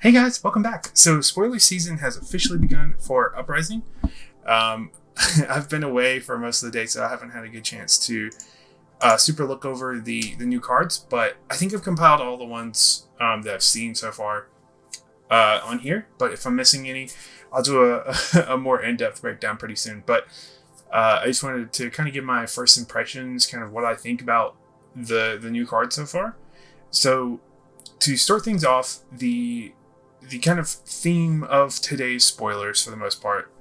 Hey guys, welcome back. So spoiler season has officially begun for Uprising. Um, I've been away for most of the day, so I haven't had a good chance to super look over the new cards. But I think I've compiled all the ones that I've seen so far on here. But if I'm missing any, I'll do a more in-depth breakdown pretty soon. But I just wanted to kind of give my first impressions, kind of what I think about the new cards so far. So to start things off, the kind of theme of today's spoilers, for the most part,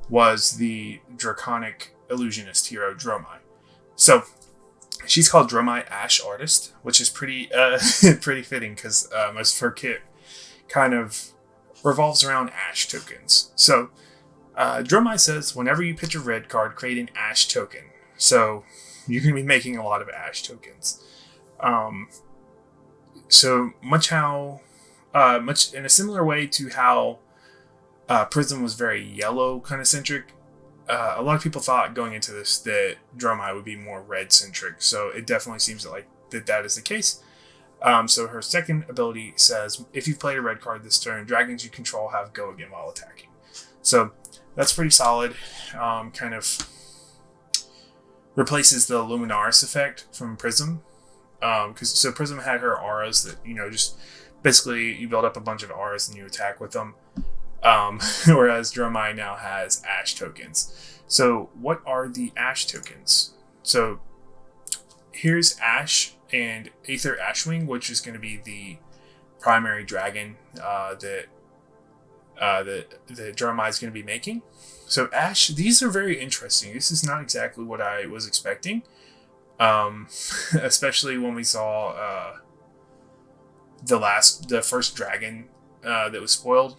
was the draconic illusionist hero Dromai. So she's called Dromai Ash Artist, which is pretty pretty fitting because most of her kit kind of revolves around Ash tokens. So Dromai says, whenever you pitch a red card, create an Ash token. So you're going to be making a lot of Ash tokens. So much in a similar way to how Prism was very yellow kind of centric, a lot of people thought going into this that Dromai would be more red centric. So it definitely seems like that is the case. So her second ability says, if you've played a red card this turn, dragons you control have go again while attacking. So that's pretty solid. Kind of replaces the Luminaris effect from Prism. So Prism had her auras that, just basically you build up a bunch of auras and you attack with them. Whereas Dromai now has Ash tokens. So what are the Ash tokens? So here's Ash and Aether Ashwing, which is going to be the primary dragon that Dromai is going to be making. So Ash, these are very interesting. This is not exactly what I was expecting. Especially when we saw the first dragon that was spoiled.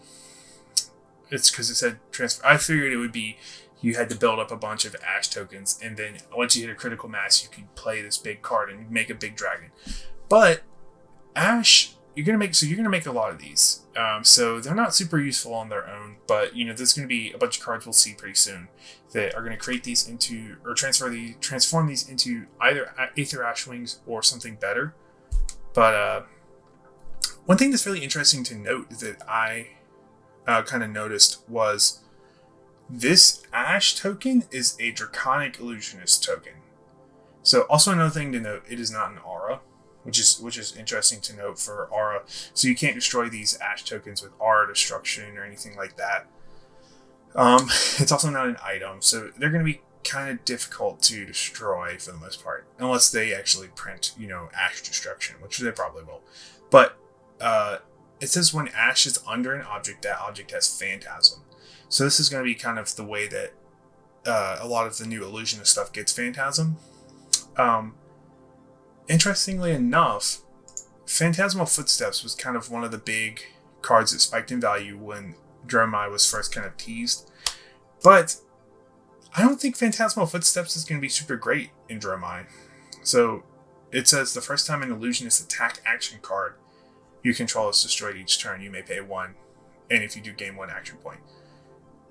It's because it said transfer. I figured it would be you had to build up a bunch of Ash tokens, and then once you hit a critical mass, you could play this big card and make a big dragon. But Ash, you're gonna make a lot of these. So they're not super useful on their own, but there's gonna be a bunch of cards we'll see pretty soon that are gonna create these into or transform these into either Aether Ashwings or something better. But one thing that's really interesting to note that I kind of noticed was this Ash token is a Draconic Illusionist token. So also another thing to note, it is not an aura, which is interesting to note for aura. So you can't destroy these Ash tokens with aura destruction or anything like that. It's also not an item, so they're going to be kind of difficult to destroy for the most part, unless they actually print, Ash destruction, which they probably will. But it says when Ash is under an object, that object has Phantasm. So this is going to be kind of the way that a lot of the new Illusionist stuff gets Phantasm. Interestingly enough, Phantasmal Footsteps was kind of one of the big cards that spiked in value when Dromai was first kind of teased. But I don't think Phantasmal Footsteps is going to be super great in Dromai. So it says the first time an Illusionist attack action card you control is destroyed each turn, you may pay 1. And if you do, gain 1 action point.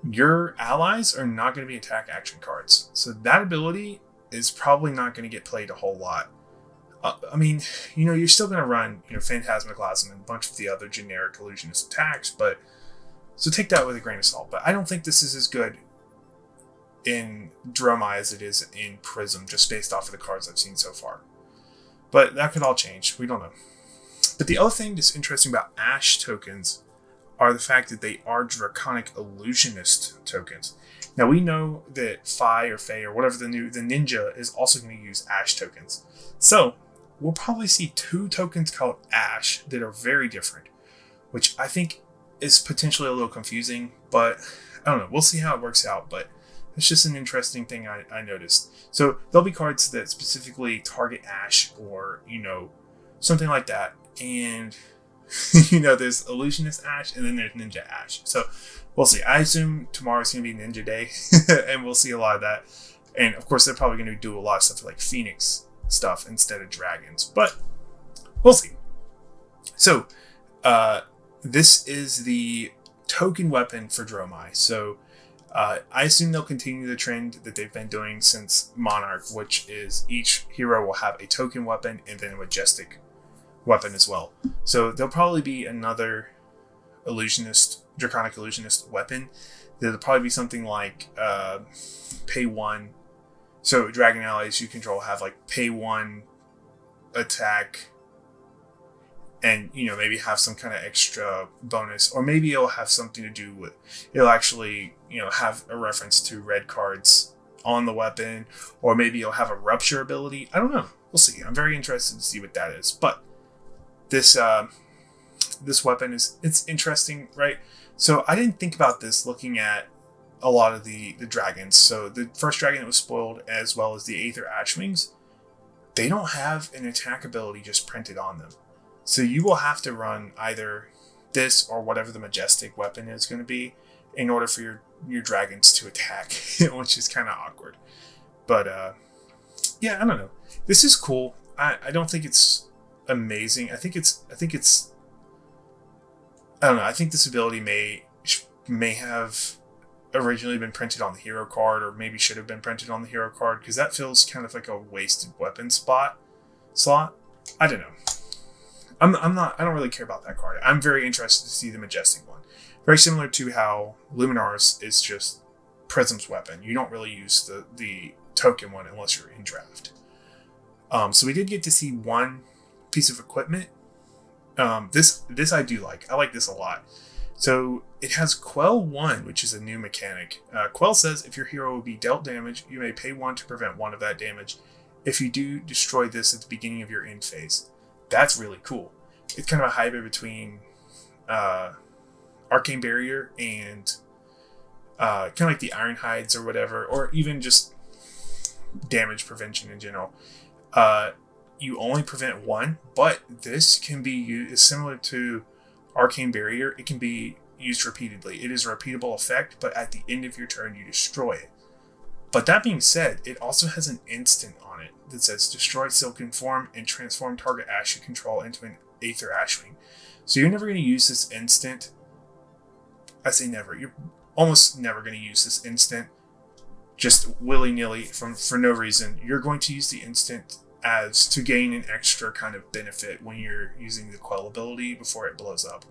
Your allies are not going to be attack action cards. So that ability is probably not going to get played a whole lot. You're still going to run, Phantasmaglasm and a bunch of the other generic Illusionist attacks, but so take that with a grain of salt. But I don't think this is as good in Dromai as it is in Prism, just based off of the cards I've seen so far. But that could all change. We don't know. But the other thing that's interesting about Ash tokens are the fact that they are Draconic Illusionist tokens. Now we know that Fi or Fae or whatever the ninja is also going to use Ash tokens. So we'll probably see 2 tokens called Ash that are very different, which I think is potentially a little confusing, but I don't know. We'll see how it works out, but it's just an interesting thing I noticed. So there'll be cards that specifically target Ash or, something like that. And, there's Illusionist Ash and then there's Ninja Ash. So we'll see. I assume tomorrow's going to be Ninja Day and we'll see a lot of that. And of course, they're probably going to do a lot of stuff like Phoenix stuff instead of dragons, but we'll see. So, this is the token weapon for Dromai. So, I assume they'll continue the trend that they've been doing since Monarch, which is each hero will have a token weapon and then a Majestic weapon as well. So there'll probably be another Draconic Illusionist weapon. There'll probably be something like pay 1. So dragon allies you control have like pay 1 attack, and maybe have some kind of extra bonus, or maybe it'll have something to do with, it'll actually have a reference to red cards on the weapon, or maybe it'll have a rupture ability. I don't know. We'll see. I'm very interested to see what that is. But this weapon it's interesting, right? So I didn't think about this looking at a lot of the dragons. So the first dragon that was spoiled, as well as the Aether Ashwings, they don't have an attack ability just printed on them. So you will have to run either this or whatever the Majestic weapon is going to be in order for your dragons to attack, which is kind of awkward. But yeah, I don't know. This is cool. I don't think it's amazing. I think it's I don't know. I think this ability may have originally been printed on the hero card, or maybe should have been printed on the hero card, because that feels kind of like a wasted weapon slot. I don't know. I don't really care about that card. I'm very interested to see the Majestic one. Very similar to how Luminars is just Prism's weapon. You don't really use the token one unless you're in draft. So we did get to see one piece of equipment. This I do like. I like this a lot. So it has Quell 1, which is a new mechanic. Quell says if your hero will be dealt damage, you may pay 1 to prevent 1 of that damage. If you do, destroy this at the beginning of your end phase. That's really cool. It's kind of a hybrid between Arcane Barrier and kind of like the Iron Hides or whatever, or even just damage prevention in general. You only prevent 1, but this can be used similar to Arcane Barrier. It can be used repeatedly. It is a repeatable effect, but at the end of your turn, you destroy it. But that being said, it also has an instant on it that says destroy Silken Form and transform target ash you control into an Aether Ashwing. So you're never going to use this instant. I say never. You're almost never going to use this instant just willy-nilly for no reason. You're going to use the instant as to gain an extra kind of benefit when you're using the Quell ability before it blows up.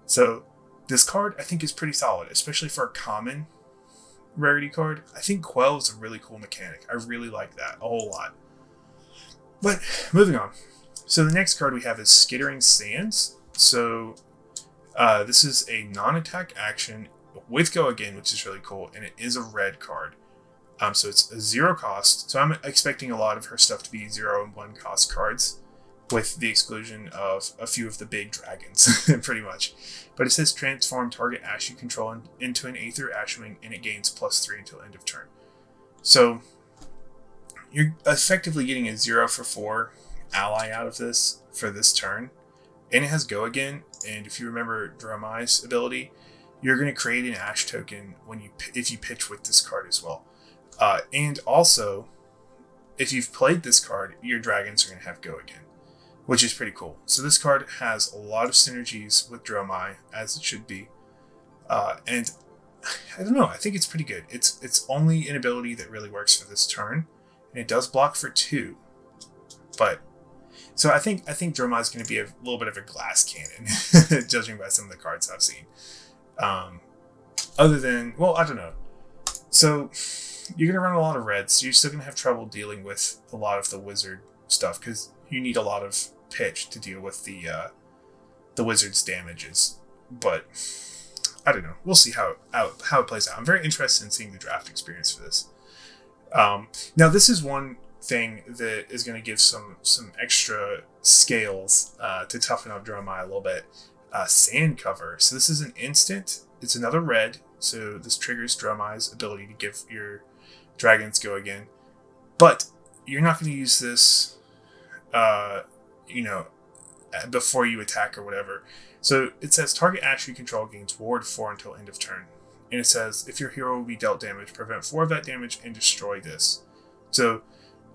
So this card I think is pretty solid, especially for a common rarity card. I think Quell is a really cool mechanic. I really like that a whole lot. But moving on. So the next card we have is Skittering Sands. So this is a non-attack action with Go Again, which is really cool, and it is a red card. So it's a 0 cost. So I'm expecting a lot of her stuff to be 0 and 1 cost cards, with the exclusion of a few of the big dragons, pretty much. But it says transform target ash you control into an Aether Ashwing, and it gains +3 until end of turn. So you're effectively getting a 0 for 4 ally out of this for this turn. And it has Go Again, and if you remember Dromai's ability, you're going to create an ash token if you pitch with this card as well. And also, if you've played this card, your dragons are going to have Go Again, which is pretty cool. So this card has a lot of synergies with Dromai, as it should be. And I don't know, I think it's pretty good. It's only an ability that really works for this turn, and it does block for 2. But so I think Dromai is going to be a little bit of a glass cannon, judging by some of the cards I've seen. Other than, well, I don't know. So you're going to run a lot of reds, so you're still going to have trouble dealing with a lot of the wizard stuff, because you need a lot of pitch to deal with the wizard's damages. But I don't know. We'll see how it plays out. I'm very interested in seeing the draft experience for this. Now, this is one thing that is going to give some extra scales to toughen up Dromai a little bit. Sand Cover. So this is an instant. It's another red. So this triggers Dromai's ability to give your dragons Go Again. But you're not going to use this, before you attack or whatever. So it says target ash you control gains ward 4 until end of turn. And it says if your hero will be dealt damage, prevent 4 of that damage and destroy this. So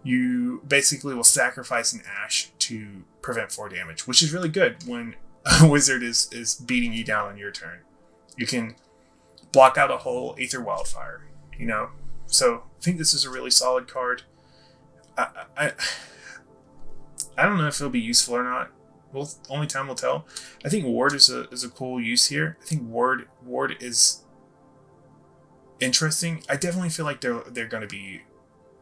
you basically will sacrifice an ash to prevent 4 damage, which is really good when a wizard is beating you down on your turn. You can block out a whole Aether Wildfire, So I think this is a really solid card. I don't know if it'll be useful or not only time will tell. I think Ward is a cool use here. I think Ward is interesting. I definitely feel like they're going to be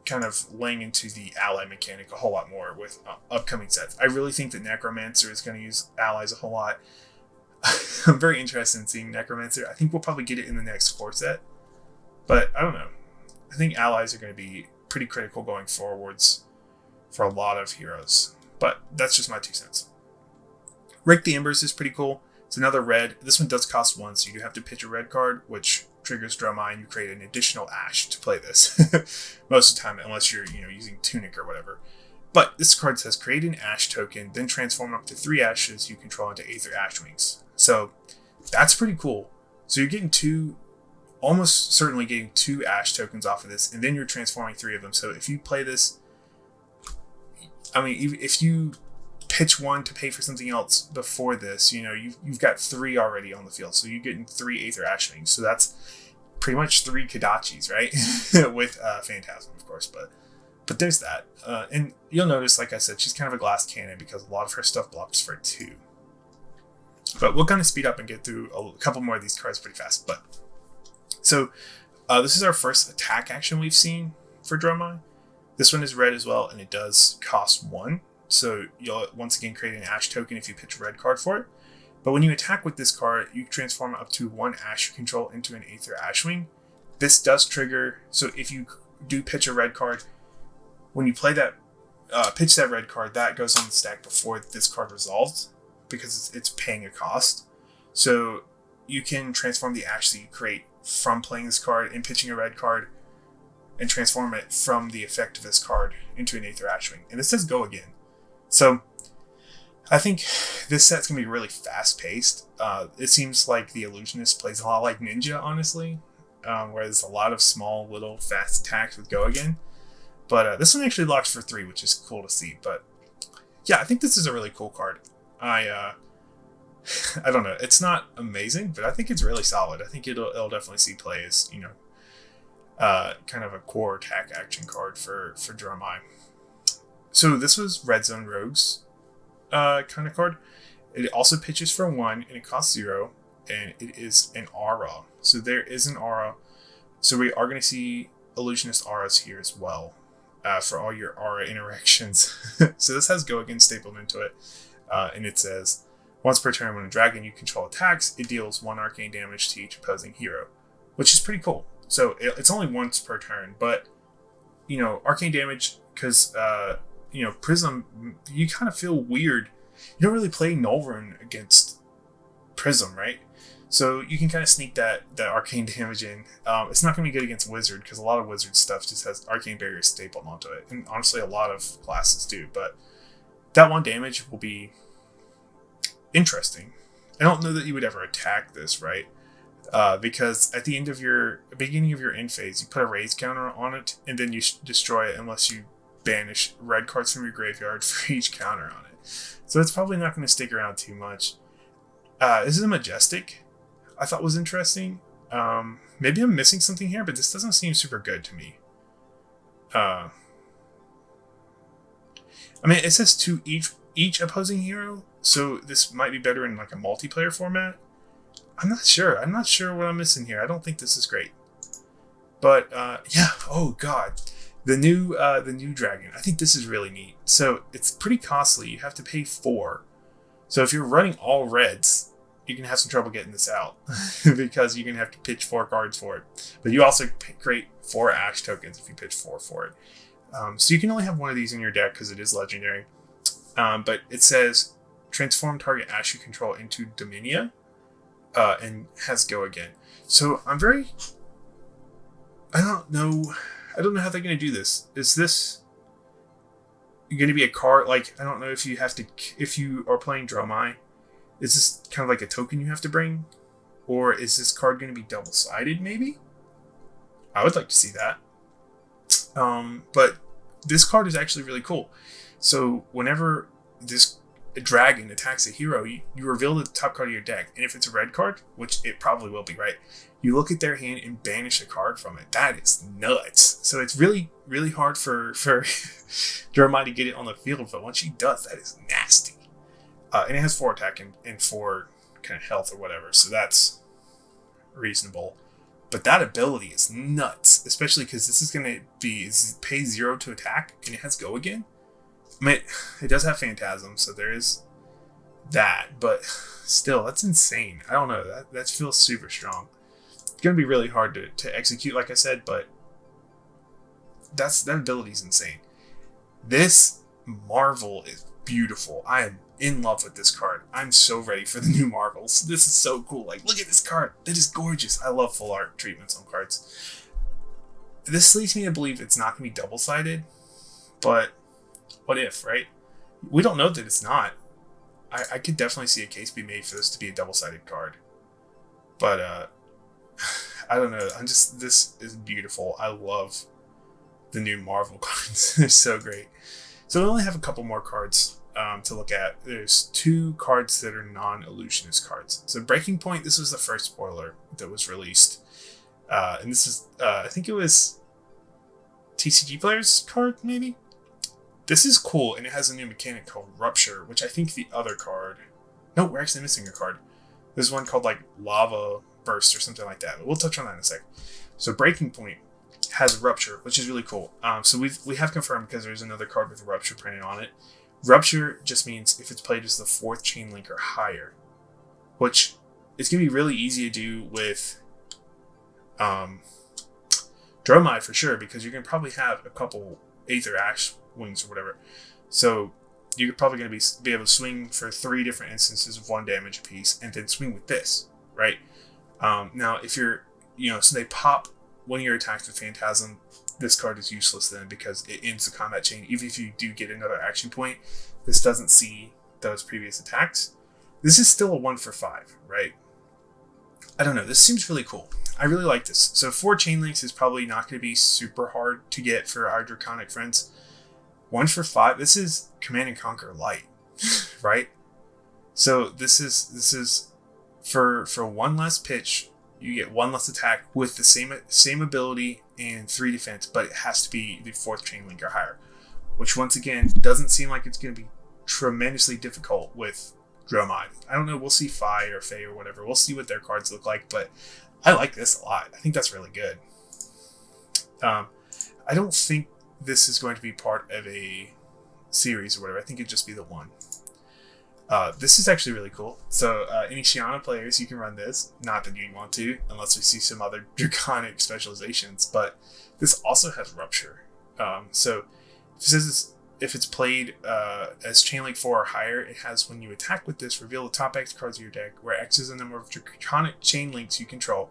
kind of laying into the ally mechanic a whole lot more with upcoming sets. I really think that Necromancer is going to use allies a whole lot. I'm very interested in seeing Necromancer. I think we'll probably get it in the next core set, but I don't know. I think allies are going to be pretty critical going forwards for a lot of heroes, but that's just my 2 cents. Rake the Embers is pretty cool. It's another red. This one does cost 1, so you do have to pitch a red card, which triggers Dromai, and you create an additional Ash to play this most of the time, unless you're using Tunic or whatever. But this card says create an Ash token, then transform up to 3 Ashes you control into Aether Ashwings. So that's pretty cool. So you're getting almost certainly getting 2 Ash tokens off of this, and then you're transforming 3 of them. So if you play this, I mean, if you pitch 1 to pay for something else before this, you've got 3 already on the field. So you're getting 3 Aether Ashwings. So that's pretty much 3 Kodachis, right? With Phantasm, of course, but there's that. And you'll notice, like I said, she's kind of a glass cannon because a lot of her stuff blocks for 2. But we'll kind of speed up and get through a couple more of these cards pretty fast. But so this is our first attack action we've seen for Dromai. This one is red as well, and it does cost 1. So you'll once again create an Ash token if you pitch a red card for it. But when you attack with this card, you transform up to 1 Ash you control into an Aether Ashwing. This does trigger, so if you do pitch a red card, when you play that, pitch that red card, that goes on the stack before this card resolves, because it's paying a cost. So you can transform the Ash that you create from playing this card and pitching a red card and transform it from the effect of this card into an Aether Ashwing. And this says go again. So I think this set's going to be really fast-paced. It seems like the Illusionist plays a lot like Ninja, honestly, where there's a lot of small, little, fast attacks with go again. But this one actually locks for 3, which is cool to see. But yeah, I think this is a really cool card. I don't know. It's not amazing, but I think it's really solid. I think it'll definitely see play as, kind of a core attack action card for Dromai. So this was Red Zone Rogues kind of card. It also pitches for 1, and it costs 0, and it is an aura. So there is an aura. So we are going to see Illusionist auras here as well for all your aura interactions. So this has Go Again stapled into it, and it says, once per turn when a dragon you control attacks, it deals 1 arcane damage to each opposing hero, which is pretty cool. So it's only once per turn, but, arcane damage, because, Prism, you kind of feel weird. You don't really play Nullrune against Prism, right? So you can kind of sneak that arcane damage in. It's not going to be good against Wizard, because a lot of Wizard stuff just has arcane barriers stapled onto it. And honestly, a lot of classes do. But that 1 damage will be interesting. I don't know that you would ever attack this, right? Because at the beginning of your end phase, you put a raise counter on it, and then you destroy it unless you banish red cards from your graveyard for each counter on it. So it's probably not going to stick around too much. This is a Majestic. I thought was interesting. Maybe I'm missing something here, but this doesn't seem super good to me. I mean, it says to each opposing hero, so this might be better in like a multiplayer format. I'm not sure. I'm not sure what I'm missing here. I don't think this is great. But yeah. Oh god, the new dragon. I think this is really neat. So it's pretty costly. You have to pay 4. So if you're running all reds, you can have some trouble getting this out because you're gonna have to pitch 4 cards for it. But you also create 4 Ash tokens if you pitch 4 for it. So you can only have 1 of these in your deck because it is legendary. But it says transform target Ash you control into Dominia, and has Go Again. So I don't know how they're gonna do this. Is this going to be a card? Like, I don't know if you are playing Dromai, is this kind of like a token you have to bring? Or is this card going to be double-sided, maybe? I would like to see that. But this card is actually really cool. So whenever this dragon attacks a hero, you reveal the top card of your deck. And if it's a red card, which it probably will be, right? You look at their hand and banish a card from it. That is nuts. So it's really, really hard for Dromai to get it on the field. But once she does, that is nasty. And it has 4 attack and 4 kind of health or whatever, so that's reasonable. But that ability is nuts, especially because this is going to be pay 0 to attack, and it has go again. I mean, it does have Phantasm, so there is that, but still, that's insane. I don't know, that feels super strong. It's going to be really hard to execute, like I said, but that ability is insane. This Marvel is beautiful. I am in love with this card. I'm so ready for the new Marvels. This is so cool. Like, look at this card. That is gorgeous. I love full art treatments on cards. This leads me to believe it's not going to be double-sided, but what if, right? We don't know that it's not. I could definitely see a case be made for this to be a double-sided card. But, I don't know. This is beautiful. I love the new Marvel cards. They're so great. So we only have a couple more cards to look at. There's 2 cards that are non-Illusionist cards. So Breaking Point, this was the first spoiler that was released. And this is, I think it was TCG Player's card, maybe? This is cool, and it has a new mechanic called Rupture, which I think the other card... No, we're actually missing a card. There's one called, like, Lava Burst or something like that. We'll touch on that in a sec. So Breaking Point has Rupture, which is really cool. So we have confirmed, because there's another card with Rupture printed on it. Rupture just means if it's played as the 4th Chainlink or higher, which is going to be really easy to do with Dromai for sure, because you're going to probably have a couple Aether Ash wings or whatever. So you're probably going to be able to swing for 3 different instances of 1 damage apiece, and then swing with this, right? Now, if you're, so they pop one of your attacks with Phantasm, this card is useless then because it ends the combat chain. Even if you do get another action point, this doesn't see those previous attacks. This is still a 1 for 5, right? I don't know. This seems really cool. I really like this. So 4 Chainlinks is probably not going to be super hard to get for our Draconic friends. 1 for 5. This is Command and Conquer Light, right? So this is for 1 less pitch, you get 1 less attack with the same ability and 3 defense, but it has to be the 4th Chainlink or higher, which once again doesn't seem like it's going to be tremendously difficult with Dromai. I don't know. We'll see Fi or Fae or whatever. We'll see what their cards look like, but I like this a lot. I think that's really good. I don't think this is going to be part of a series or whatever. I think it'd just be the 1. This is actually really cool. So any Shiana players, you can run this. Not that you want to, unless we see some other Draconic specializations. But this also has Rupture. So if it's played as Chainlink 4 or higher, it has when you attack with this, reveal the top X cards of your deck, where X is the number of Draconic Chainlinks you control.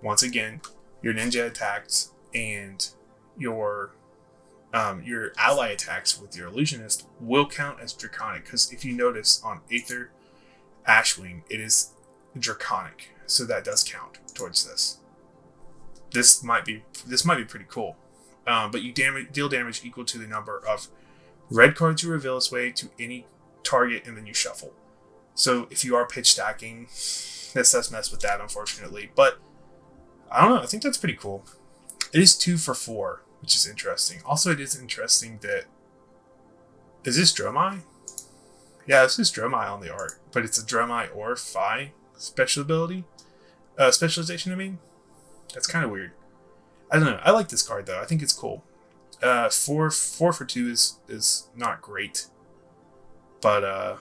Once again, your ninja attacks and your ally attacks with your Illusionist will count as Draconic, because if you notice on Aether Ashwing, it is Draconic, so that does count towards this. This might be pretty cool, but you deal damage equal to the number of red cards you reveal this way to any target, and then you shuffle. So if you are pitch stacking, this does mess with that, unfortunately. But I don't know. I think that's pretty cool. It is 2 for 4. Which is interesting. Also, it is interesting that... Is this Dromai? Yeah, this is Dromai on the art. But it's a Dromai or Fi specialization, I mean. That's kind of weird. I don't know. I like this card, though. I think it's cool. 4 for 2 is not great. But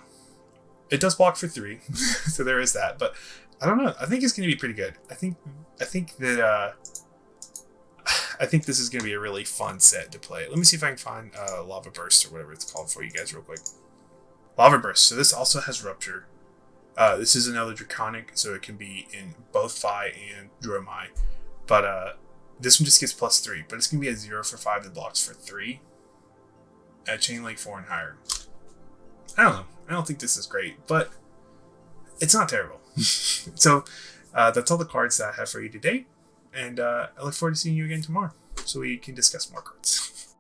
it does block for 3. So there is that. But I don't know. I think it's going to be pretty good. I think this is going to be a really fun set to play. Let me see if I can find Lava Burst or whatever it's called for you guys real quick. Lava Burst. So this also has Rupture. This is another Draconic, so it can be in both Fi and Dromai. But this one just gets +3, but it's going to be a 0 for 5 that blocks for 3 at Chainlink 4 and higher. I don't know. I don't think this is great, but it's not terrible. So that's all the cards that I have for you today. And I look forward to seeing you again tomorrow so we can discuss more cards.